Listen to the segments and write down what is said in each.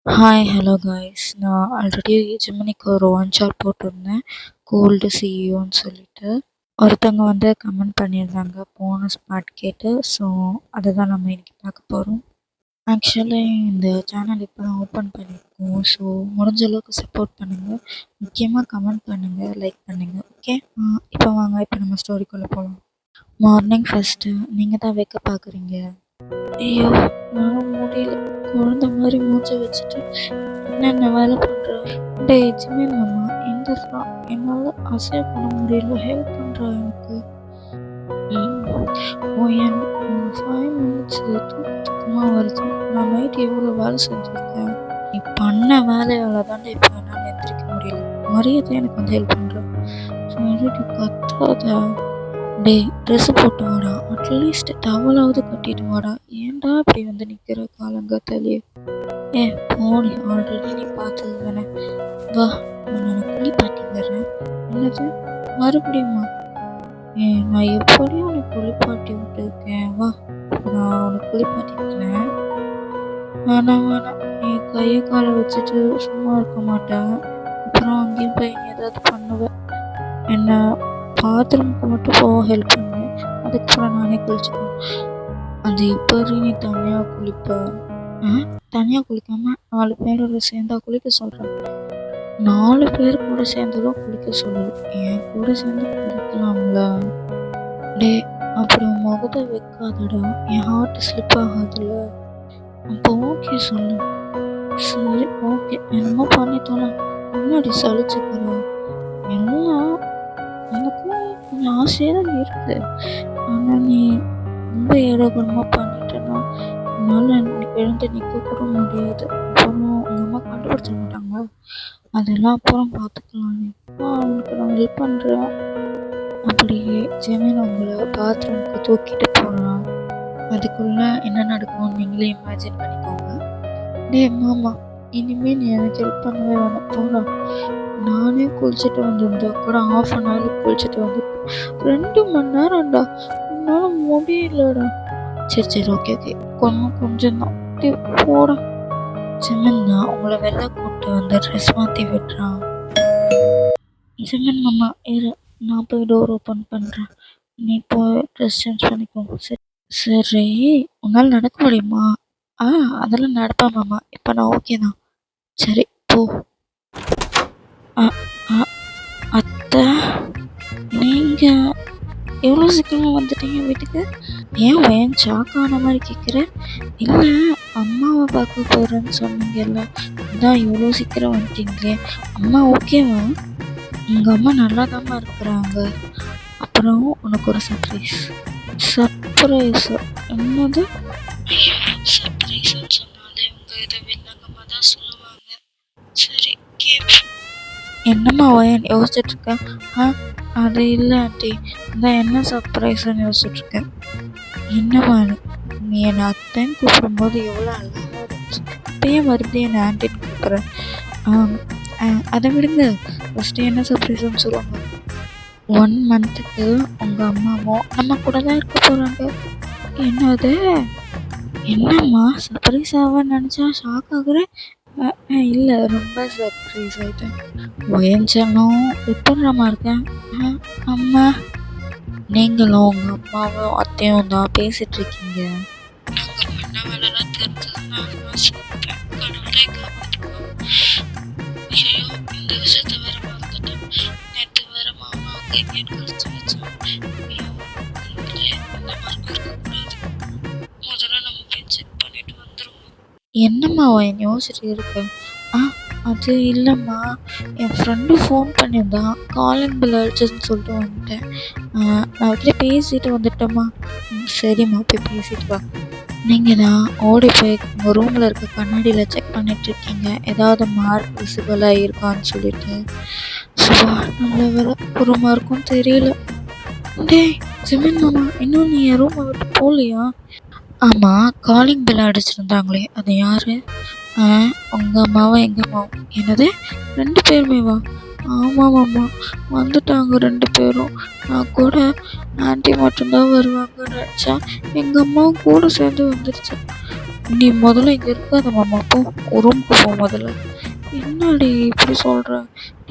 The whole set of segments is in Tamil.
Hello guys. நான் ஆல்ரெடி ஜெமினிக்கு ஒரு ஒன் ஷாட் போட்டிருந்தேன், கோல்டு சிஇஓன்னு சொல்லிட்டு. ஒருத்தவங்க வந்து கமெண்ட் பண்ணியிருந்தாங்க போனஸ் பார்ட் கேட்டு. ஸோ அதை தான் நம்ம இன்னைக்கு பார்க்க போகிறோம். ஆக்சுவலி இந்த சேனல் இப்போ தான் ஓப்பன் பண்ணியிருக்கோம். ஸோ முடிஞ்ச அளவுக்கு சப்போர்ட் பண்ணுங்கள், முக்கியமாக கமெண்ட் பண்ணுங்கள், லைக் பண்ணுங்கள். ஓகே, இப்போ வாங்க, இப்போ நம்ம ஸ்டோரிக்குள்ளே போகலாம். மார்னிங் ஃபஸ்ட்டு நீங்கள் தான் வைக்க பார்க்குறீங்க. ஐயோ, நானும் முடியல. குழந்த மாதிரி மூச்சை வச்சுட்டு என்னென்ன வேலை பண்ணுறேன். டேய் ஜிமின் மாமா, எந்திரா, என்னால் அசைவ் பண்ண முடியல, ஹெல்ப் பண்ணுறா எனக்கு. என் 5 மினிட்ஸ் தூக்கமாக வருது. நான் நைட் எவ்வளோ வேலை செஞ்சுருக்கேன். நீ பண்ண வேலையால் தாண்டா இப்போ என்னால் எந்திரிக்க முடியல. மரியாதை எனக்கு வந்து ஹெல்ப் பண்ணுறேன். சொல்லிட்டு கத்தாத. டேய் ட்ரெஸ்ஸு போட்டு வாடா, அட்லீஸ்ட் டவலாவது கட்டிட்டு வாடா. ஏன்டா இப்படி வந்து நிற்கிற காலங்காத்தாலே? போனி, ஆல்ரெடி நீ பார்த்தது தானே. வா, நான் குளிப்பாட்டி வர்றேன். என்னது மறுபடியுமா? நான் எப்படியும் உனக்கு குளிப்பாட்டி விட்டுருக்கேன். வா, நான் உனக்கு குளிப்பாட்டி வைக்கிறேன். வேணாம், என் கையை காலை வச்சுட்டு சும்மா இருக்க மாட்டேன். அப்புறம் அங்கேயும் போய் ஏதாவது பண்ணுவேன். என்ன பாத்ரூமுக்கு மட்டும் போக ஹெல்ப் பண்ணுவேன், அதுக்கப்புறம் நானே குளிச்சுக்குவேன். அது இப்போ நீ தனியாக குளிப்ப? தனியாக குளிக்காம 4 பேரோட சேர்ந்தா குளிக்க சொல்கிறேன். 4 பேர் கூட சேர்ந்ததும் குளிக்க சொல்லு, என் கூட சேர்ந்து குளிக்கலாம்ல. டே, அப்படி முகத்தை வைக்காதடா, என் ஹார்ட் ஸ்லிப் ஆகாதுல்ல. அப்போ ஓகே சொல்லு. சரி ஓகே, என்னமோ பண்ணித்தோல. முன்னாடி சளிச்சுக்கிற எல்லாம் எனக்கும் கொஞ்சம் ஆசையாக தான் இருக்குது. ஆனால் நீ ரொம்ப ஏடகுணமாக பண்ணிட்டேன்னா என்னால் எழுந்து நிற்க கூட முடியாது. அப்புறம் உங்கள் அம்மா கண்டுபிடிச்ச மாட்டாங்க. அதெல்லாம் அப்புறம் பார்த்துக்கலாம். அவனுக்கு நான் ஹெல்ப் பண்ணுறேன். அப்படியே ஜெமின் உங்களை பாத்ரூமுக்கு தூக்கிட்டு போகிறான். அதுக்குள்ளே என்ன நடக்கும்னு நீங்களே இமேஜின் பண்ணிக்கோங்க. டே மாமா, இனிமேல் நீ எனக்கு ஹெல்ப் பண்ணவே வேணாம், போடா. நானே குளிச்சுட்டு வந்திருந்தா கூட 1/2 அன் ஹவருக்கு குளிச்சுட்டு வந்துருப்பேன். 2 மணி நேரம்டா, என்னால் முடியலடா. சரி ஓகே, கொஞ்சம் தான். போடா. ஜிமின் தான் உங்களை வெளில கூப்பிட்டு வந்து ட்ரெஸ் மாற்றி விட்டுறான். ஜிமின் மாமா இரு, நான் போய் டோர் ஓப்பன் பண்ணுறேன், நீ போய் ட்ரெஸ் சேஞ்ச் பண்ணிக்கோ. சரி, உன்னால் நடக்க முடியுமா? அதெல்லாம் நடப்பேன் மாமா, இப்போ நான் ஓகே தான். சரி போ. அத்தை, நீங்கள் எவ்வளோ சீக்கிரமாக வந்துட்டீங்க வீட்டுக்கு? ஏன் ஷாக்கான மாதிரி கேட்குற? இல்லை, அம்மாவை பார்க்க போகிறேன்னு சொன்னீங்கல்ல, அதான் இவ்வளோ சீக்கிரம் வந்துட்டீங்களே. அம்மா ஓகேவா? உங்கள் அம்மா நல்லா தாம்மா இருக்கிறாங்க. அப்புறம் உனக்கு ஒரு சர்ப்ரைஸ். என்னது? சர்ப்ரைஸ்ன்னு சொன்னாலே உங்கள் இதை வில்லங்கமாக தான் சொல்லுவாங்க. சரி கேப். என்னம்மா யோசிச்சுட்டு இருக்கேன்? அது இல்லை ஆண்டி, நான் என்ன சர்ப்ரைஸ்ன்னு யோசிச்சுட்ருக்கேன். என்னம்மா, நீ என்னை அத்தைன்னு கூப்பிடும்போது எவ்வளோ அழகாக இருந்துச்சு, இப்பயே மறுபடியும் என்னை ஆண்டின்னு கூப்பிட்றேன். அதை விடுங்க, ஃபஸ்ட்டு என்ன சர்ப்ரைஸ்ன்னு சொல்லுவாங்க. 1 மந்த்துக்கு உங்கள் அம்மாவும் நம்ம கூட தான் இருக்க போகிறாங்க. என்னது? என்னம்மா சர்ப்ரைஸ் ஆவான்னு நினச்சா ஷாக் ஆகுறேன்? இல்லை, ரொம்ப சர்ப்ரைஸ் ஆகிட்டேன். ஒயஞ்சனும் எப்படிமா இருக்கேன்? அம்மா, நீங்களும் உங்கள் அம்மாவும் அத்தையும் தான் பேசிகிட்டு இருக்கீங்க. நாங்கள் பண்ண வேலைலாம் தெரிஞ்சதுன்னா சொல்லிட்டேன், கடவுளே காப்பாற்றுவோம். ஐயோ, இந்த விஷயத்த வேறு மறந்துட்டேன். நேற்று வேறு மாமா அங்கே எங்கேயும் கழிச்சு வச்சோம். ஐயோ கடவுளே, இந்த மாதிரி இருக்கக்கூடாது. முதல்ல நம்ம போய் செக் பண்ணிட்டு வந்துடுவோம். என்னம்மா யோசிச்சுட்டு இருக்க? அது இல்லைம்மா, என் ஃப்ரெண்டு ஃபோன் பண்ணியிருந்தான், காலிங் பெல் அடிச்சதுன்னு சொல்லிட்டு வந்துட்டேன். நான் அவர்கிட்ட பேசிட்டு வந்துட்டேம்மா. சரிம்மா, போய் பேசிட்டு வா. நீங்கள் தான் ஓடி போய் உங்கள் ரூமில் இருக்க கண்ணாடியில் செக் பண்ணிகிட்ருக்கீங்க, ஏதாவது மார்க் விசிபிளாக இருக்கான்னு சொல்லிட்டு. நல்ல வேலை, ஒரு மார்க்கும் தெரியல. டேய் ஜிமின் மாமா, இன்னும் நீ என் ரூமை விட்டு போகலையா? ஆமாம், காலிங் பெல் அடிச்சிருந்தாங்களே, அது யார்? உங்கள் அம்மாவும் எங்கள் அம்மாவும். என்னது, 2 பேருமே வா? ஆமாம், வந்துட்டாங்க 2 பேரும். நான் கூட ஆண்டி மட்டும்தான் வருவாங்கன்னு நினச்சேன், எங்கள் அம்மாவும் கூட சேர்ந்து வந்துருச்சு. நீ முதல்ல இங்கே இருக்காத மாமா, போ ரூமுக்கு போ முதல்ல. என்னடி இப்படி சொல்கிற?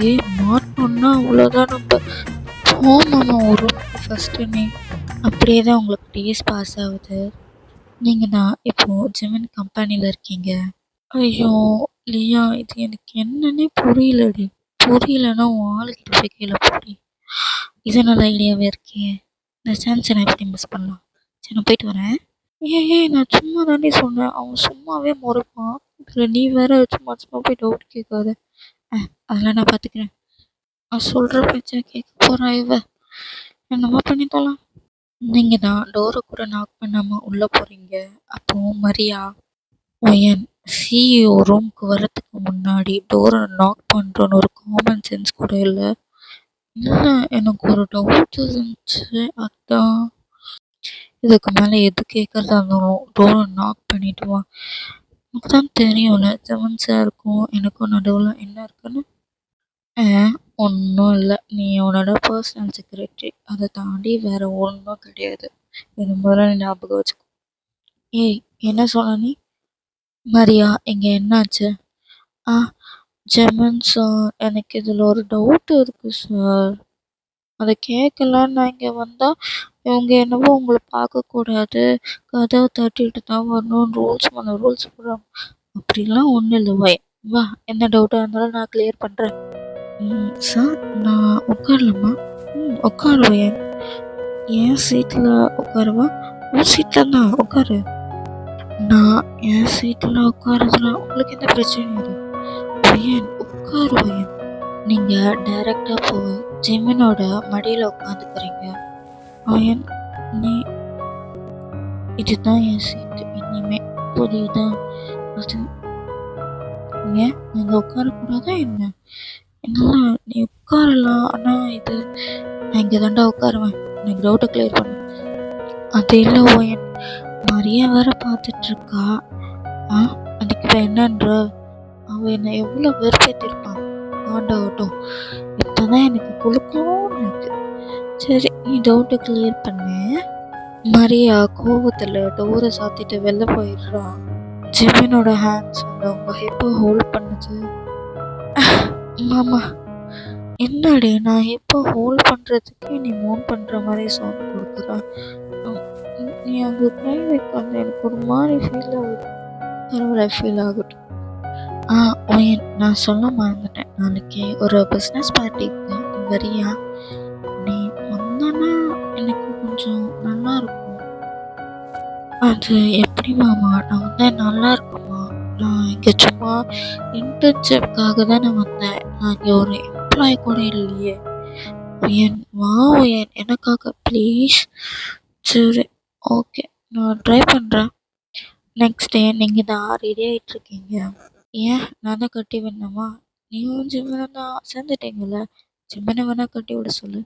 ஏய் மாட்டோன்னா அவ்வளோதான் நம்ம. போ மாமா ரூமுக்கு ஃபஸ்ட்டு நீ. அப்படியே தான் உங்களுக்கு டேஸ் பாஸ் ஆகுது. நீங்கள் தான் இப்போது ஜெமின் கம்பெனியில் இருக்கீங்க. ஐயோ லியா, இது எனக்கு என்னன்னே புரியலடி. புரியலன்னா உன் ஆளுக்கிட்ட போய் கீழே போடி. இது நல்ல ஐடியாவே இருக்கே. இந்த சான்ஸை நான் எப்படி மிஸ் பண்ணலாம்? சரி நான் போயிட்டு வரேன். ஏன் நான் சும்மா தாண்டி சொன்னேன். அவன் சும்மாவே முறைப்பான். இதில் நீ வேற சும்மா சும்மா போய் டவுட் கேட்காத. அதெல்லாம் நான் பார்த்துக்கிறேன். நான் சொல்கிற பேச்சை கேட்க போகிறா இவ. என்னமோ பண்ணித்தலாம். நீங்கள் தான் டோரை கூட நாக் பண்ணாமல் உள்ளே போகிறீங்க. அப்போ மரியா ஒயன் சிஇஓ ரூமுக்கு வர்றதுக்கு முன்னாடி டோரை நாக் பண்ணுறோன்னு ஒரு காமன் சென்ஸ் கூட இல்லை. இல்லை, எனக்கு ஒரு டவுட் இருந்துச்சு, அதான். இதுக்கு மேலே எது கேட்குறதா இருந்தாலும் டோரை நாக் பண்ணிட்டு வா. உனக்கு தான் தெரியும்ல ஜெமன் சாருக்கும் எனக்கும் நடுவில் என்ன இருக்குன்னு. ஒன்றும் இல்லை, நீ உன்னோட பர்சனல் செக்ரட்டரி. அதை தாண்டி வேறு ஒன்றும் கிடையாது. இது முதல்ல நீ ஞாபகம் வச்சுக்கோ. ஏய் என்ன சொன்ன நீ? மரியா இங்கே என்னாச்சு? ஜெமன் சார், எனக்கு இதில் ஒரு டவுட் இருக்குது சார். அதை கேட்கலான்னு நான் இங்கே வந்தால் இவங்க என்னவோ உங்களை பார்க்கக்கூடாது, கதவை தட்டிட்டு தான் வரணும்னு ரூல்ஸ் மேலே ரூல்ஸ் போடுறாங்க. அப்படிலாம் ஒன்றும் இல்லை வை. வா, என்ன டவுட்டாக இருந்தாலும் நான் கிளியர் பண்ணுறேன். சார் நான் உட்காரலாமா? உட்காருவேன். என் சீட்டில் உட்காருவா? உன் சீட்டில் தான் உட்காரு. நான் என் சீட்டில் உட்காரதுல உங்களுக்கு எந்த பிரச்சனையும் இல்லை. பையன் உட்காருவேன். நீங்கள் டைரெக்டாக போய் ஜெமினோட மடியில் உட்காந்துக்கிறீங்க. பையன் நீ இதுதான் என் சீட்டு இனிமே, புரியுதா? அது ஏன் நீங்கள் உட்காரக்கூடாதா என்ன? என்னால் நீ உட்காரலாம், ஆனால் இது நான் இங்கே தாண்டா உட்காருவேன். எனக்கு டவுட்டை கிளியர் பண்ணு. அது இல்லை ஓயன், மரியா வேற பார்த்துட்ருக்கா. அதுக்கு இப்போ என்னன்ற? அவன் என்னை எவ்வளோ வெறுப்பேற்றிருப்பான். ஆகட்டும், இப்போ தான் எனக்கு குழுக்கணும்னு இருக்கு. சரி நீ டவுட்டை கிளியர் பண்ணு. மரியா கோவத்தில் டோரை சாத்திட்டு வெளில போயிடுறான். ஜெமினோட ஹேண்ட்ஸ் வந்து அவங்க ஹிப்பை ஹோல்ட் பண்ணுது. மாமா என்னடி, நான் ஹிப்பை ஹோல்ட் பண்ணுறதுக்கே நீ மூவ் பண்ணுற மாதிரி சவுண்ட் கொடுக்குறா. நீ அங்கே கை வைக்காத, எனக்கு ஒரு மாதிரி ஃபீல் ஆகுது. பரவாயில்ல, ஃபீல் ஆகட்டும். ஒயன் நான் சொல்ல மறந்துட்டேன், நாளைக்கு ஒரு பிஸ்னஸ் பார்ட்டிக்கு வரியா? நீ வந்தானா எனக்கு கொஞ்சம் நல்லா இருக்கும். அது எப்படி மாமா, நான் வந்தேன் நல்லா இருக்குமா? நான் இங்கே சும்மா இன்டர்ன்ஷிப்காக தான் நான் வந்தேன். நான் இங்கே ஒரு எம்ப்ளாயி கூட இல்லையே. ஒயன் வா ஒயன், எனக்காக ப்ளீஸ். சரி ஓகே, நான் ட்ரை பண்ணுறேன். நெக்ஸ்ட் டே நீங்கள் தான் ரெடி ஆகிட்ருக்கீங்க. ஏன் நான் தான் கட்டி விடணுமா? நீயும் ஜிம்மினை தான் சேர்ந்துட்டீங்கல்ல, ஜிம்மினை வேணால் கட்டி விட சொல்லு.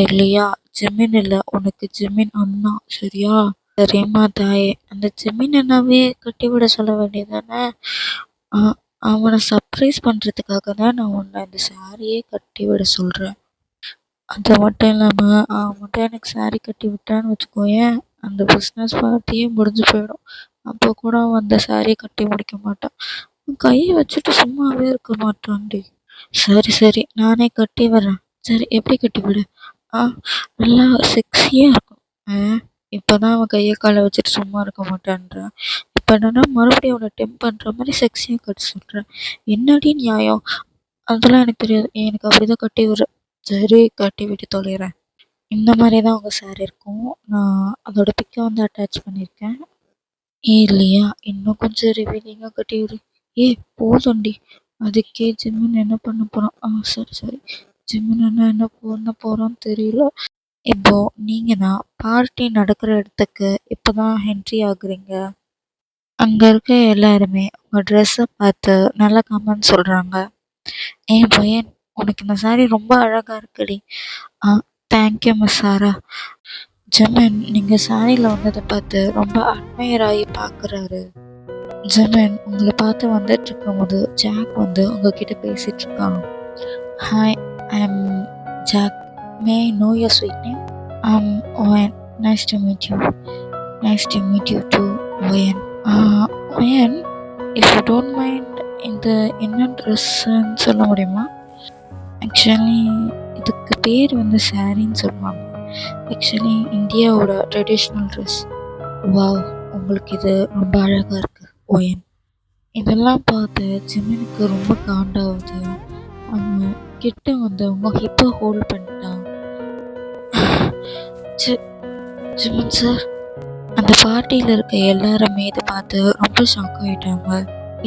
இல்லையா, ஜிம்மின் இல்லை, உனக்கு ஜிம்மின் அண்ணா, சரியா? சரிம்மா தாயே, அந்த ஜிம்மின் அண்ணாவே கட்டி விட சொல்ல வேண்டியதானே? அவனை சர்ப்ரைஸ் பண்ணுறதுக்காக தான் நான் உன்னை இந்த சாரியே கட்டி விட சொல்கிறேன். அது மட்டும் இல்லாமல் அவன் மட்டும் எனக்கு சாரி கட்டி விட்டான்னு வச்சுக்கோயேன், அந்த பிஸ்னஸ் பார்ட்டியே முடிஞ்சு போயிடும். அப்போ கூட அவன் அந்த சாரியை கட்டி முடிக்க மாட்டான். கையை வச்சுட்டு சும்மாவே இருக்க மாட்டான்டி. சரி சரி, நானே கட்டி வரேன். சரி எப்படி கட்டி விடு? நல்லா செக்ஸியாக இருக்கும். இப்போ தான் அவன் கையை காலை வச்சுட்டு சும்மா இருக்க மாட்டான்றான். இப்போ என்னன்னா மறுபடியும் அவனை டெம்ப் பண்ணுற மாதிரி செக்ஸியாக கட்டி சொல்கிறேன். என்னடி நியாயம்? அதெல்லாம் எனக்கு தெரியாது, எனக்கு அப்படி தான் கட்டி விடுற. சரி கட்டி விட்டு தொலைகிறேன். இந்த மாதிரி தான் உங்கள் சாரி இருக்கும். நான் அதோட பிக்கை வந்து அட்டாச் பண்ணியிருக்கேன். இல்லையா, இன்னும் கொஞ்சம் ரிவீலிங்காக கட்டி விடு. போதும்டி, அதுக்கே ஜிம்மின் என்ன பண்ண போகிறான்? சரி சரி, ஜிம்மின் என்ன பண்ண போகிறான்னு தெரியல. இப்போ நீங்கள் தான் பார்ட்டி நடக்கிற இடத்துக்கு இப்போ தான் என்ட்ரி ஆகுறீங்க. அங்கே இருக்க எல்லாருமே உங்கள் ட்ரெஸ்ஸை பார்த்து நல்ல கமெண்ட் சொல்கிறாங்க. பையன், உனக்கு இந்த சாரி ரொம்ப அழகாக இருக்குடி. தேங்க்யூ மிஸ் சாரா. ஜெமின் நீங்கள் சாரியில் வந்ததை பார்த்து ரொம்ப அட்மையர் ஆகி பார்க்குறாரு. ஜெமின் உங்களை பார்த்து வந்துட்டு இருக்கும்போது ஜாக் வந்து உங்ககிட்ட பேசிட்டு இருக்கான். Hi, I am Jack. May know your sweet name? Owen. Nice to meet you. Nice to meet you too Owen. Owen, if you don't mind, இந்த என்ன ட்ரெஸ்ஸுன்னு சொல்ல முடியுமா? ஆக்சுவலி இதுக்கு பேர் வந்து சாரின்னு சொல்லுவாங்க. ஆக்சுவலி இந்தியாவோட ட்ரெடிஷ்னல் ட்ரெஸ். வாவ், உங்களுக்கு இது ரொம்ப அழகாக இருக்குது ஒயன். இதெல்லாம் பார்த்து ஜிமினுக்கு ரொம்ப காண்டாகுது. அவங்க கிட்ட வந்தவங்க ஹிப்பை ஹோல்ட் பண்ணிட்டான். ஜிமின் சார், அந்த பார்ட்டியில் இருக்க எல்லாருமே இதை பார்த்து ரொம்ப ஷாக் ஆகிட்டாங்க.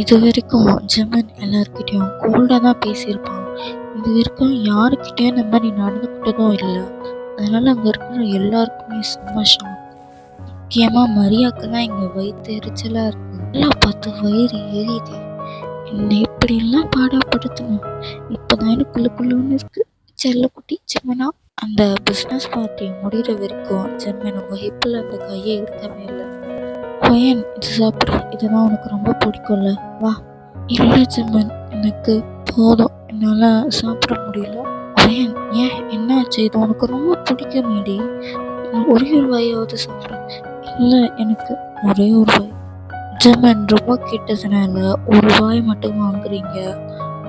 இது வரைக்கும் ஜிமின் எல்லாருக்கிட்டையும் கோல்டாக தான் பேசியிருப்பான். இது வரைக்கும் யாருக்கிட்டேயும் இந்த மாதிரி நடந்துக்கிட்டதும் இல்லை. அதனால அங்கே இருக்கிற எல்லாருக்குமே செம்ம ஷாக். முக்கியமாக மரியாக்கெல்லாம் இங்கே வயிற்று எரிச்சலாக இருக்கு. எல்லாம் பார்த்து வயிறு எரியுது. என்னை இப்படிலாம் பாடப்படுத்தணும். இப்போதான் எனக்குள்ளுக்குள்ளன்னு இருக்கு. செல்லக்குட்டி ஜிமினா. அந்த பிஸ்னஸ் பார்ட்டி முடிகிற வரைக்கும் ஜிமின் உங்க ஹிப்பில் அந்த கையை எடுக்கவே இல்லை. ஒயன், இது சாப்பிடு, இதெல்லாம் உனக்கு ரொம்ப பிடிக்கும்ல, வா. இல்லை ஜிமின், எனக்கு போதும், என்னால் சாப்பிட முடியல. ஒயன், ஏன், என்னாச்சு? இது உனக்கு ரொம்ப பிடிக்குமேடி, ஒரே ஒரு வாயாவது சாப்பிட்றேன். இல்லை, எனக்கு ஒரே ஒரு வாய். ஜிமின், ரொம்ப கேட்டதுனால ஒரு வாய் மட்டும் வாங்குறீங்க,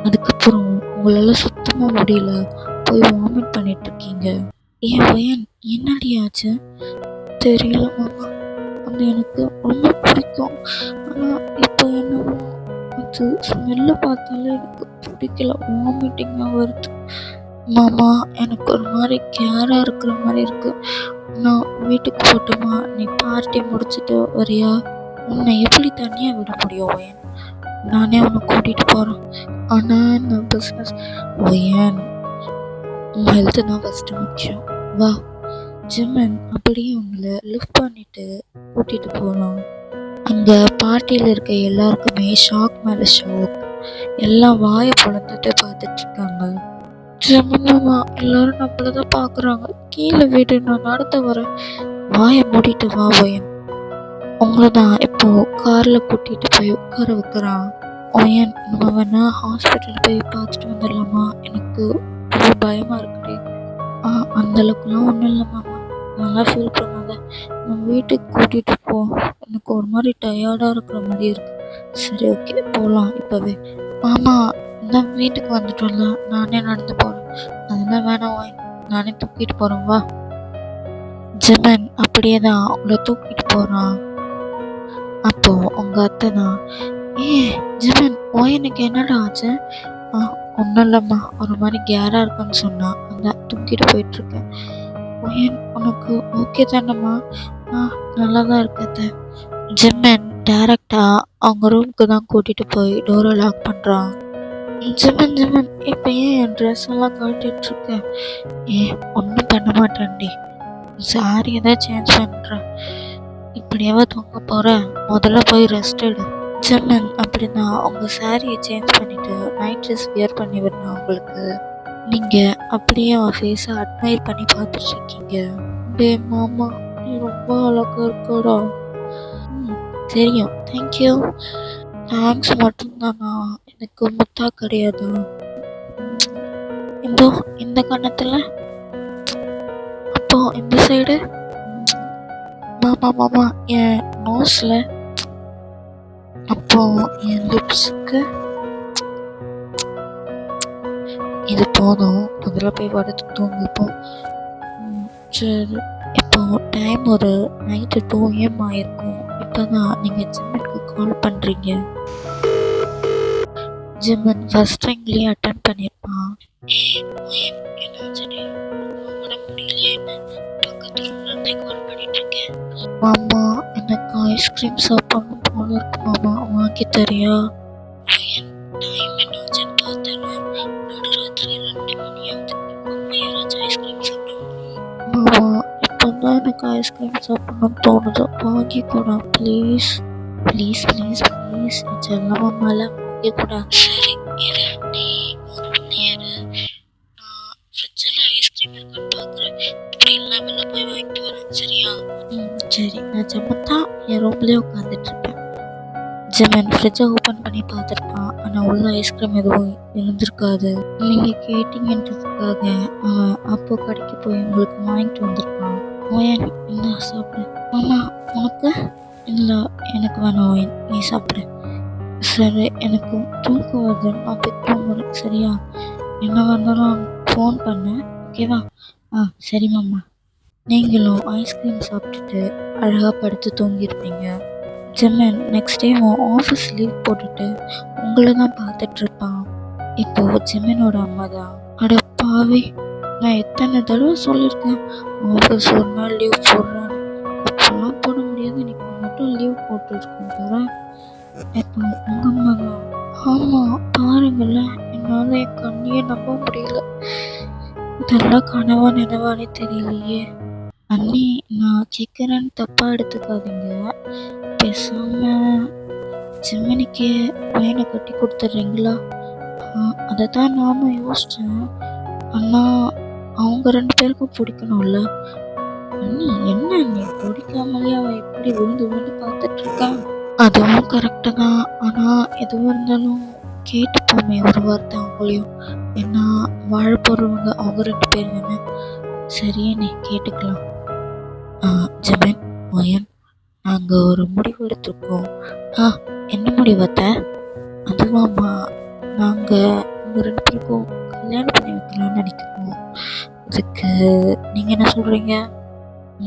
அதுக்கப்புறம் உங்களால் சுத்தமாக முடியல, போய் வாமிட் பண்ணிட்டு இருக்கீங்க. ஏன் ஒயன், என்னடி ஆச்சு? தெரியல மாமா, அது எனக்கு ரொம்ப பிடிக்கும். ஆனால் இப்போ என்னவோ அது ஸ்மெல்லை பார்த்தாலே எனக்கு பிடிக்கல, வாமிட்டிங்காக வருது. மாமா, எனக்கு ஒரு மாதிரி கேராக இருக்கிற மாதிரி இருக்கு. நான் வீட்டுக்கு போட்டோமா? நீ பார்ட்டி முடிச்சுட்டு வரியா? உன்னை எப்படி தனியாக விட முடியும் ஒயன்? நானே உன்னை கூட்டிகிட்டு போகிறேன். ஆனால் இந்த பிஸ்னஸ் ஒயன், உன் ஹெல்த்து தான் ஃபஸ்ட்டு முக்கியம், வா. ஜிமின் அப்படியே உங்களை லிஃப்ட் பண்ணிட்டு கூட்டிகிட்டு போகலாம். அங்கே பார்ட்டியில் இருக்க எல்லாருக்குமே ஷாக் மேலே ஷாக். எல்லாம் வாயை பொழந்துட்டு பார்த்துட்ருக்காங்க. ஜிமின் மாமா, எல்லாரும் நம்மள தான் பார்க்குறாங்க, கீழே வீடு, நான் நடந்து வரேன். வாயை மூடிட்டு வா ஒயன். உங்களை தான் இப்போ காரில் கூட்டிகிட்டு போய் உட்கார வைக்கிறான். ஒயன், நம்ம வேணா ஹாஸ்பிட்டல் போய் பார்த்துட்டு வந்துடலாமா? எனக்கு ரொம்ப பயமாக இருக்குடி. அந்தளவுக்குலாம் ஒன்றும் இல்லை மாமா, நல்லா ஃபீல் பண்ணாத. நம்ம வீட்டுக்கு கூட்டிகிட்டு போ, எனக்கு ஒரு மாதிரி டயர்டாக இருக்கிற மாதிரி இருக்கு. சரி, ஓகே, போகலாம் இப்போவே. மாமா, இந்த வீட்டுக்கு வந்துட்டோம்ல, நானே நடந்து போகிறேன். அதெல்லாம் வேணாம் ஒயன், நானே தூக்கிட்டு போகிறேன், வா. ஜிமின் அப்படியே தான் உங்களை தூக்கிட்டு போகிறான். அப்போ உங்கள் அத்தை தான், ஜிமின், ஒயனுக்கு என்னடா ஆச்சு? ஒன்றும் இல்லைம்மா, ஒரு மாதிரி கேராக இருக்குன்னு சொன்னான், அதான் தூக்கிட்டு போயிட்டுருக்கேன். ஒயன், உனக்கு ஓகே தானம்மா? நல்லா தான் இருக்கத்த. ஜிமின் டேரெக்டாக அவங்க ரூமுக்கு தான் கூட்டிகிட்டு போய் டோரை லாக் பண்ணுறான். ஜிமின், இப்போ ஏன் என் ட்ரெஸ் எல்லாம் கட்டிகிட்ருக்கேன்? ஒன்றும் பண்ண மாட்டேன்டி, சாரி தான் சேஞ்ச் பண்ணுறேன். இப்படியாவது தூங்க போகிறேன், முதல்ல போய் ரெஸ்ட் எடு. ஜிமின் அப்படிதான் அவங்க சாரியை சேஞ்ச் பண்ணிவிட்டு நைட் ட்ரெஸ் வியர் பண்ணி விடணும் அவங்களுக்கு. நீங்கள் அப்படியே அவன் ஃபேஸை அட்மையர் பண்ணி பார்த்துட்ருக்கீங்க. டே மாமா, நீ ரொம்ப அழகாக இருக்கடா. தெரியும், தேங்க்யூ. தேங்க்ஸ் மட்டும்தானா, எனக்கு முத்தா கிடையாது. இந்த கணத்தில், அப்போ இந்த சைடு. மாமா, என் நோஸில், அப்போ என் லிப்ஸுக்கு. இது போதும், முதல்ல போய் படுத்து தூங்கிப்போ. சரி, இப்போ டைம் ஒரு நைட்டு 2 AM ஆயிருக்கும். இப்போ தான் நீங்கள் ஜிம்முக்கு கால் பண்ணுறீங்க. ஜிம்மன் ஃபர்ஸ்ட் ரிங்லேயே அட்டன் பண்ணியிருப்பான். மாமா, எனக்கு ஐஸ்கிரீம் சாப்பிடணும் போல இருக்கு மாமா, வாங்கி தரியா? மாமா, இப்போதான் எனக்கு ஐஸ்கிரீம் சாப்பிடணும்னு தோணுது, வாங்கி கூட ப்ளீஸ். ப்ளீஸ் ப்ளீஸ் ப்ளீஸ், செல்லமா மேலே வாங்கி கூட. சரி, நீ நான் ஃப்ரிட்ஜில் ஐஸ்கிரீம் இருக்குன்னு பார்க்குறேன், இப்படி இல்லாமல் போய் வாங்கிட்டு வரேன், சரியா? சரி, நான் ஜம்மத்தா என் ரூம்லேயே உட்காந்துட்ருப்பேன். ஜெமன் ஃப்ரிட்ஜை ஓப்பன் பண்ணி பார்த்துருப்பான், ஆனால் உள்ள ஐஸ்கிரீம் எதுவும் இருந்திருக்காது. நீங்கள் கேட்டீங்கன்றதுக்காக அவன் அப்போ கடைக்கு போய் உங்களுக்கு வாங்கிட்டு வந்திருப்பான். ஓயன், என்ன சாப்பிடு. மாமா, உனக்கு இல்லை எனக்கு வேணாம் ஒயின், நீ சாப்பிடு. சரி, எனக்கு தூக்கம் வருது, நான் போய் தூங்குறேன் சரியா? என்ன வந்தாலும் ஃபோன் பண்ணு, ஓகேவா? சரி மாமா. நீங்களும் ஐஸ்கிரீம் சாப்பிட்டுட்டு அழகாக படுத்து தூங்கியிருப்பீங்க. ஜெமன் நெக்ஸ்ட் டே உன் ஆஃபீஸ் லீவ் போட்டுட்டு உங்களை தான் பார்த்துட்ருப்பான். இப்போ ஜெமனோட அம்மா தான், அட பாவி, நான் எத்தனை தடவை சொல்லியிருக்கேன் ஆஃபீஸ் ஒரு நாள் லீவ் போடுறேன்னு. அப்போல்லாம் போட முடியாது, இன்னைக்கு மட்டும் லீவ் போட்டுருக்கேன் போகிறேன். இப்போ உங்கள் அம்மா தான். ஆமாம், பாருங்களேன், என்னால் என் கண்ணையே நம்ப முடியல. இதெல்லாம் கனவா நினைவானே தெரியலையே. அண்ணி, நான் கேட்குறேன்னு தப்பாக எடுத்துக்காதீங்க. பேசாம ஜெமினிக்கு பையனை கட்டி கொடுத்துட்றீங்களா? அதை தான் நானும் யோசித்தேன். ஆனால் அவங்க 2 பேருக்கும் பிடிக்கணும்ல. அண்ணி, என்ன நீ பிடிக்காமலே அவன் எப்படி விழுந்து விழுந்து பார்த்துட்ருக்கா? அதுவும் கரெக்டு தான். ஆனால் எதுவாக இருந்தாலும் கேட்டுப்போமே ஒரு வார்த்தை அவங்களையும். ஏன்னா வாழ போகிறவங்க அவங்க 2 பேர் தானே. சரியே, நீ கேட்டுக்கலாம். ஜெமின், மோயன், நாங்கள் ஒரு முடிவு எடுத்துருக்கோம். என்ன முடிவத்தை? அதுவாம்மா, நாங்கள் உங்கள் 2 பேருக்கும் கல்யாணம் பண்ணி வைக்கலாம்னு நினைக்கிறோம். இதுக்கு நீங்கள் என்ன சொல்கிறீங்க?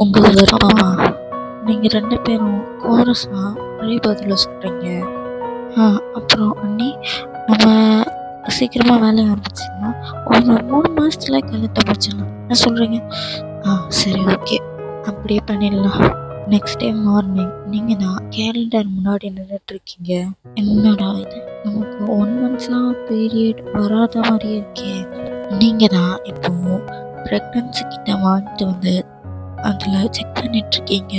உங்கள் விருப்பமா? நீங்கள் 2 பேரும் கோரஸாக ஒரே பதில் சொல்கிறீங்க. அப்புறம் அண்ணி, நம்ம சீக்கிரமாக வேலையை ஆரம்பிச்சிங்கன்னா ஒரு 3 மாதத்துல கல்யாணத்தை முடிச்சிடலாம். என்ன சொல்கிறீங்க? சரி, ஓகே, அப்படியே பண்ணிடலாம். நெக்ஸ்ட் டே மார்னிங் நீங்கள் தான் கேலண்டர் முன்னாடி நின்றுட்டுருக்கீங்க. என்னடா இது, நமக்கு 1 மந்த்ஸாக பீரியட் வராத மாதிரியே இருக்கே. நீங்கள் தான் இப்போ ப்ரெக்னன்சி கிட்ட வாங்கிட்டு வந்து அதில் செக் பண்ணிட்டுருக்கீங்க.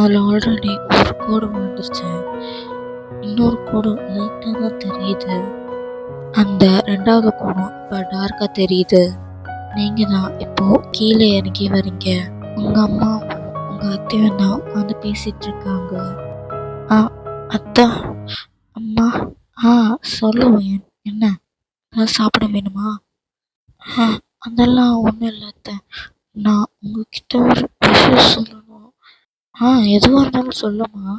அதில் ஆல்ரெடி ஒரு கோடு வந்துருச்சு, இன்னொரு கோடு லைட்டாக தான் தெரியுது. அந்த 2வது கோடும் இப்போ டார்க்காக தெரியுது. நீங்கள் தான் இப்போது கீழே இறங்கி வரீங்க. உங்கள் அம்மாவும் உங்கள் அத்தையும் தான் உட்காந்து பேசிகிட்டு இருக்காங்க. அத்தா, அம்மா. சொல்லுவேன். என்ன, சாப்பிட வேணுமா? அதெல்லாம் ஒன்றும் இல்லை அத்தை, நான் உங்ககிட்ட ஒரு விஷயம் சொல்லணும். எதுவாக இருந்தாலும் சொல்லுமா.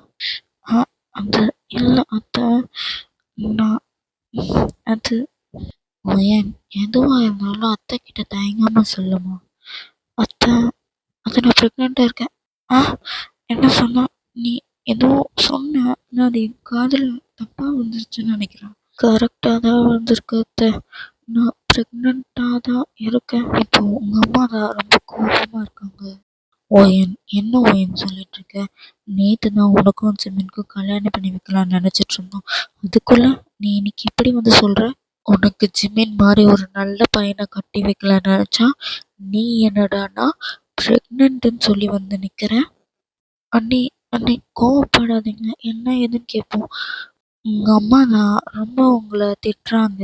அது இல்லை அத்தை, நான் அது ஏன் எதுவாக இருந்தாலும் அத்தை கிட்ட தயங்காமல் சொல்லுமா. அத்தை, அது நான் ப்ரெக்னெண்ட்டாக இருக்கேன். என்ன சொன்னா? நீ ஏதோ சொன்ன, நான் அது என் காதில் தப்பாக வந்துருச்சுன்னு நினைக்கிறேன். கரெக்டாக தான் வந்திருக்கு அத்தை, நான் ப்ரெக்னெண்ட்டாக தான் இருக்கேன். இப்போ உங்கள் அம்மா தான் ரொம்ப கோபமாக இருக்காங்க. ஓயன், என்ன ஓயன் சொல்லிட்டு இருக்க? நேற்று தான் உனக்கும் ஜெமினுக்கும் கல்யாணம் பண்ணி வைக்கலாம்னு நினச்சிட்டு இருந்தோம். அதுக்குள்ளே நீ இன்னைக்கு இப்படி வந்து சொல்கிற? உனக்கு ஜிமின் மாதிரி ஒரு நல்ல பையனை கட்டி வைக்கலான்னு நினச்சா நீ என்னடானா ப்ரெக்னென்ட்டுன்னு சொல்லி வந்து நிற்கிற. அண்ணி, அண்ணி கோவப்படாதீங்க, என்ன ஏதுன்னு கேட்போம். உங்கள் அம்மா தான் ரொம்ப உங்களை திட்டுறாங்க.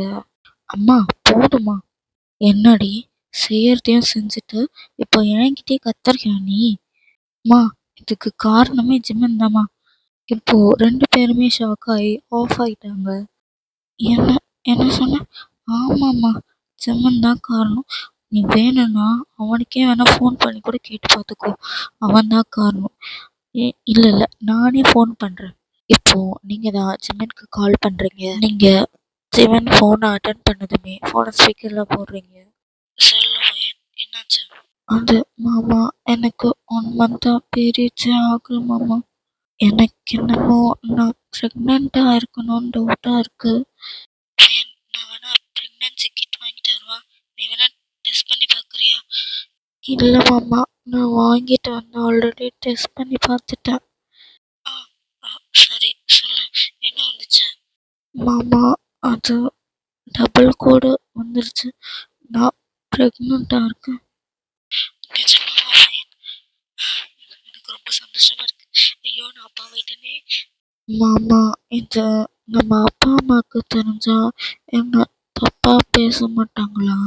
அம்மா, போதுமா? என்னடி, செய்யறதையும் செஞ்சுட்டு இப்போ என்கிட்டயே கத்துறியா நீ? அம்மா, இதுக்கு காரணமே ஜிம்மன் தாம்மா. இப்போ 2 பேருமே ஷாக் ஆகி ஆஃப் ஆயிட்டாங்க. என்ன என்ன சொன்ன? ஆமாம்மா, ஜிம்மன் தான் காரணம். நீ வேணும்னா அவனுக்கே வேணா ஃபோன் பண்ணி கூட கேட்டு பார்த்துக்கோ, அவன் தான் காரணம். இல்லை இல்லை, நானே ஃபோன் பண்ணுறேன். இப்போ நீங்கள் தான் ஜிம்மனுக்கு கால் பண்ணுறீங்க. நீங்கள் ஜிம்மன் ஃபோனை அட்டன் பண்ணதுமே ஃபோனை ஸ்பீக்கரில் போடுறீங்க. சொல்லுவேன், என்னாச்சு? அது மாமா, எனக்கு 1 மந்த்தாக பீரியட்ஸே ஆகல மாமா. எனக்கு என்னமோ நான் ப்ரெக்னெண்ட்டாக இருக்கணும்னு டவுட்டாக இருக்கு. நான் வேணா ப்ரெக்னென்சி கிட் வாங்கிட்டு வருவா, நீ வேணா டெஸ்ட் பண்ணி பார்க்குறியா? இல்லை மாமா, நான் வாங்கிட்டு வந்து ஆல்ரெடி டெஸ்ட் பண்ணி பார்த்துட்டேன். சரி, சொல்லு, என்ன வந்துச்சு? மாமா, அது டபுள் கோடு வந்துருச்சு, நான் ப்ரெக்னெண்ட்டாக இருக்கேன். நிஜமாவா? எனக்கு ரொம்ப சந்தோஷமா இருக்கு. ஐயோ, நான் அப்பா ஆயிட்டேனே. மாமா, இது நம்ம அப்பா அம்மாவுக்கு தெரிஞ்சா என்ன தப்பா பேச மாட்டாங்களா?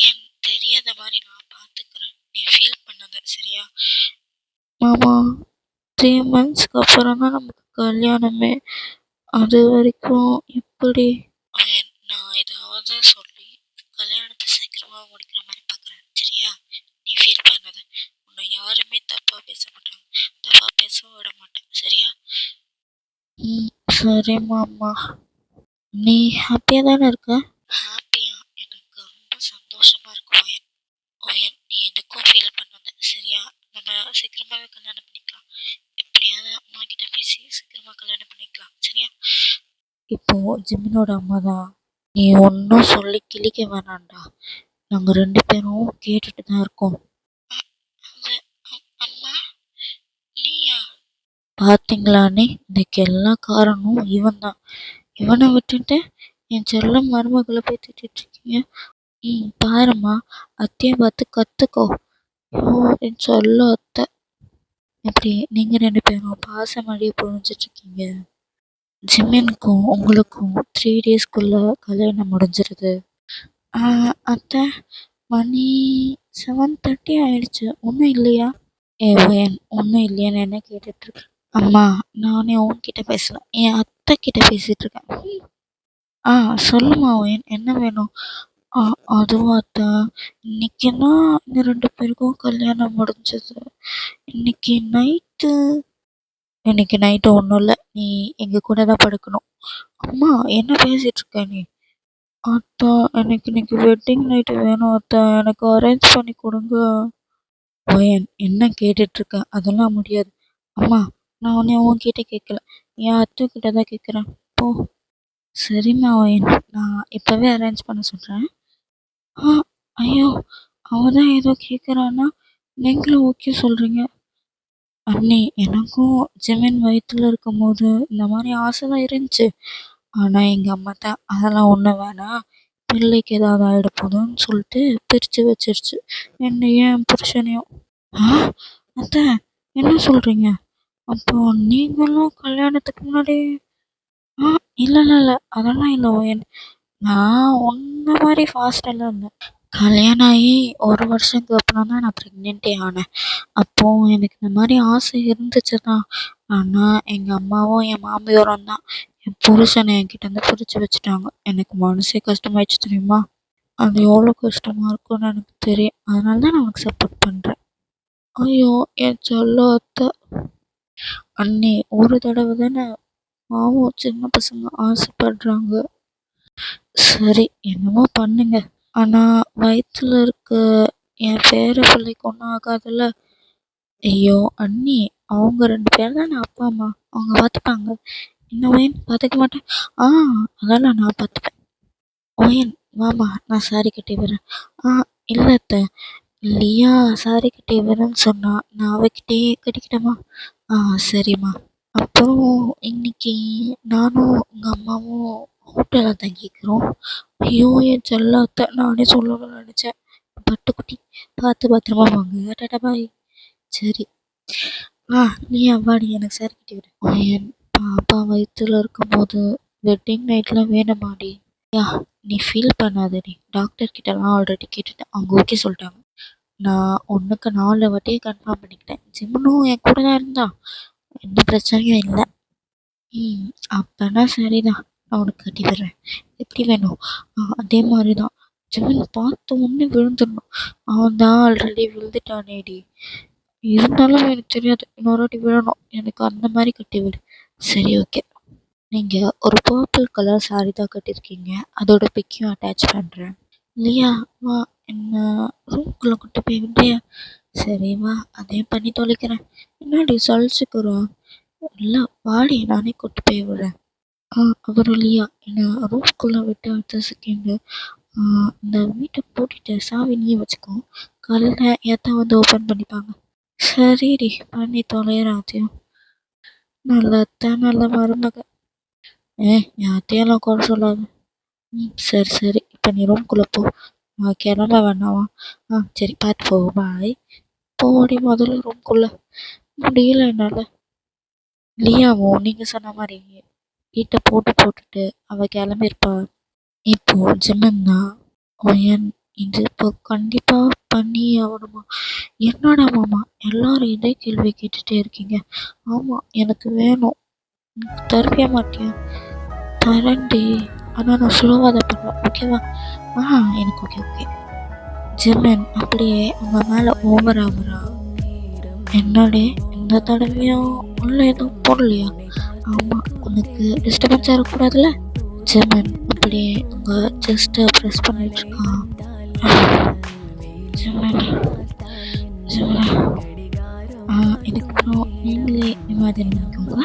ஏன் தெரியாத மாதிரி நான் பார்த்துக்கிறேன், நீ ஃபீல் பண்ணாத சரியா? மாமா, 3 மந்த்ஸ்க்கு அப்புறம் தான் நமக்கு கல்யாணமே, அது வரைக்கும் எப்படி? நான் ஏதாவது சொல்லி கல்யாணத்தை சீக்கிரமாக முடிக்கிற மாதிரி பார்க்குறேன் சரியா? நீ ஃபீல் பண்ணாத, உன்னை யாருமே தப்பாக பேச மாட்டாங்க. தப்பா பேசவும் விட மாட்டேன், சரியா? ம், சரிம்மா அம்மா. நீ ஹாப்பியா தானே இருக்க? ஹாப்பியா? எனக்கு ரொம்ப சந்தோஷமா இருக்கு ஓயன். ஓயன், நீ எதுக்கும் ஃபீல் பண்ணாத, சரியா? நம்ம சீக்கிரமாவே கல்யாணம் பண்ணிக்கலாம். எப்படியாவது அம்மா கிட்ட பேசி சீக்கிரமா கல்யாணம் பண்ணிக்கலாம், சரியா? இப்போ ஜிம்மினோட அம்மா தான். நீ ஒன்றும் சொல்லி கிழிக்க வேணாம்டா. நாங்க 2 பேரும் கேட்டுட்டு தான் இருக்கோம். அம்மா, நீயா? பாத்தீங்களாண்ணே, இதுக்கு எல்லா காரணமும் இவன் தான். இவனை விட்டுட்டு என் செல்ல மருமகளை போய் திட்டிட்டு இருக்கீங்க. ம், பாரும்மா, அத்தையை பார்த்து கத்துக்கோ. ஐயோ, என் சொல்ல அத்தை. இப்படி நீங்க 2 பேரும் பாசமடியை புரிஞ்சிட்டு இருக்கீங்க. ஜிம்மினுக்கும் உங்களுக்கும் 3 டேஸ்க்குள்ள கல்யாணம் முடிஞ்சிருது. அத்தை, மணி 7:30 ஆயிடுச்சு. ஒன்றும் இல்லையா? ஏன் ஒன்றும் இல்லையான்னு என்ன கேட்டுட்டு இருக்கேன். அம்மா, நானே உன்கிட்ட பேசல, என் அத்தை கிட்ட பேசிட்டு இருக்கேன். சொல்லுமா ஓயன், என்ன வேணும்? அதுவும் அத்தை, இன்னைக்கு தான் இந்த 2 பேருக்கும் கல்யாணம் முடிஞ்சது. இன்னைக்கு நைட்டு ஒன்றும் இல்லை, நீ எங்க கூட தான் படுக்கணும். அம்மா, என்ன பேசிட்டு இருக்க நீ? அத்தா, எனக்கு இன்னைக்கு வெட்டிங் நைட்டு வேணும் அத்தா, எனக்கு அரேஞ்ச் பண்ணி கொடுங்க. ஓயன், என்ன கேட்டுட்டு இருக்க? அதெல்லாம் முடியாது. அம்மா, நான் உன்கிட்ட கேட்கல, என் அத்தை கிட்ட தான் கேட்குறேன். போ. சரிம்மா ஓயன், நான் இப்போவே அரேஞ்ச் பண்ண சொல்கிறேன். ஐயோ, அவன் தான் ஏதோ கேட்குறான்னா நீங்களும் ஓகே சொல்கிறீங்க. அண்ணி, எனக்கும் ஜிமின் வயிற்றுல இருக்கும்போது இந்த மாதிரி ஆசை தான் இருந்துச்சு. ஆனால் எங்கள் அம்மா தான் அதெல்லாம் ஒன்றும் வேணாம், பிள்ளைக்கு ஏதாவது ஆகிட போதும்னு சொல்லிட்டு பிரித்து வச்சிருச்சு என்னையும் என் புருஷனையும். அத்தை, என்ன சொல்கிறீங்க? அப்போ நீங்களும் கல்யாணத்துக்கு முன்னாடி? இல்லை இல்லை இல்லை, அதெல்லாம் இல்லை ஓயன். நான் உன்ன மாதிரி ஃபாஸ்டெல்லாம் இல்லை. கல்யாணம் ஆகி 1 வருஷத்துக்கு அப்புறம் தான் நான் ப்ரெக்னென்ட்டே ஆனேன். அப்போது எனக்கு இந்த மாதிரி ஆசை இருந்துச்சு தான். ஆனால் எங்கள் அம்மாவும் என் மாமியாரும் தான் என் புருஷனை என்கிட்டேருந்து பிரித்து வச்சுட்டாங்க. எனக்கு மனசே கஷ்டமாயிடுச்சு தெரியுமா? அது எவ்வளோ கஷ்டமாக இருக்கும்னு எனக்கு தெரியும். அதனால தான் நான் உனக்கு சப்போர்ட் பண்ணுறேன். ஐயோ, என் சொல்ல அத்தை. அண்ணி, ஒரு தடவை தானே, பாவம் சின்ன பசங்க ஆசைப்படுறாங்க. சரி, என்னமோ பண்ணுங்க. ஆனால் வயிற்றுல இருக்க என் பேர பிள்ளைக்கு ஒன்றும் ஆகாதுல்ல? ஐயோ அண்ணி, அவங்க 2 பேர் தானே அப்பா அம்மா, அவங்க பார்த்துப்பாங்க. என்ன ஓயன், பார்த்துக்க மாட்டேன்? அதெல்லாம் நான் பார்த்துப்பேன். ஓயன், வாமா, நான் சாரி கட்டி வரேன். இல்லை அத்தை, லியா சாரி கட்டி வரேன்னு சொன்னா, நான் அவகிட்டே கட்டிக்கிட்டேம்மா. சரிம்மா. அப்புறம் இன்னைக்கு நானும் உங்கள் அம்மாவும் ஹோட்டலில் தங்கிக்கிறோம். ஐயோ, என் செல்ல அத்தை, நானே சொல்லணும்னு நினச்சேன். பட்டுக்குட்டி, பார்த்து பத்திரமா வாங்க. டாடா பாய். சரி. நீ அவ்வாடி, எனக்கு சாரி கட்டி விடு. என் பாப்பா வயிற்றுல இருக்கும்போது வெட்டிங் நைட்லாம் வேணுமாடி? நீ ஃபீல் பண்ணாதடி, டாக்டர் கிட்டலாம் ஆல்ரெடி கேட்டுட்டேன், அவங்க ஓகே சொல்லிட்டாங்க. நான் 1க்கு 4 வாட்டியே கன்ஃபார்ம் பண்ணிக்கிட்டேன். ஜிம்முனும் என் கூட தான் இருந்தான், எந்த பிரச்சனையும் இல்லை. அப்போனா சரிதான், நான் உனக்கு கட்டி விடுறேன். எப்படி வேணும்? அதே மாதிரி தான். ஜிமின் பார்த்த உடனே விழுந்துடணும். அவன் தான் ஆல்ரெடி விழுந்துட்டானேடி. இருந்தாலும் எனக்கு தெரியாது, இன்னொரு வாட்டி விழணும். எனக்கு அந்த மாதிரி கட்டி விடு. சரி, ஓகே. நீங்கள் ஒரு பர்பிள் கலர் சாரி தான் கட்டியிருக்கீங்க, அதோட பிக்கையும் அட்டாச் பண்ணுறேன். இல்லையா? வா, என்ன ரூம்குள்ளே கூட்டு போய் விட்றியா? சரி வா, அதையும் பண்ணி தொலைக்கிறேன். என்னடி சளிச்சுக்கிறோம்? இல்லை வாடி, நானே கூட்டு போய் விடுறேன். அப்புறம் இல்லையா, என்னை ரூம்குள்ளே விட்டு அடுத்த செகண்டு இந்த வீட்டை பூட்டிட்டு சாவி நீயே வச்சுக்கோ, காலையில் ஏற்ற வந்து ஓப்பன் பண்ணிப்பாங்க. சரிடி, பண்ணி தொலைகிறாத்தையும். நல்லத்தான், நல்ல மருமக. என் அத்தையெல்லாம் குறை சொல்லாது. சரி சரி, இப்போ நீ ரூம்குள்ளே போ, நான் கிளம்ப வேணாமா? சரி, பார்த்து போ, பாய். போடி முதல்ல ரூம்குள்ளே. முடியல என்னால். லியாவும் நீங்கள் சொன்ன மாதிரி வீட்டை போட்டுட்டு அவள் கிளம்பியிருப்பா. இப்போ ஜிம்மன் தான். ஓயன், இது இப்போ கண்டிப்பாக பண்ணி ஆகணுமா? என்னடா மாமா, எல்லாரும் இதே கேள்வி கேட்டுகிட்டே இருக்கீங்க? ஆமாம், எனக்கு வேணும். தரவே மாட்டியா? தரேன்டி, ஆனால் நான் ஸ்லோவாக தான் பண்ணுவேன், ஓகேவா? எனக்கு ஓகே ஓகே. ஜிம்மன் அப்படியே உங்கள் மேலே ஓவர் ஆகுறா. என்னடே, என்ன இந்த தடவையும் உள்ள எதுவும் போடலையா? ஆமாம், உனக்கு டிஸ்டர்பன்ஸாக இருக்கக்கூடாதுல்ல. ஜெமன் அப்படியே உங்கள் செஸ்ட்டை ப்ரெஸ் பண்ணிட்டுருக்கான். ஜெமன் ஜெமன் இதுக்கப்புறம் நீங்களே இமேஜின் பண்ணிக்கோங்க.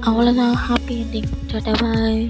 அவ்வளோதான், ஹாப்பி என்டிங். டாடா பாய்.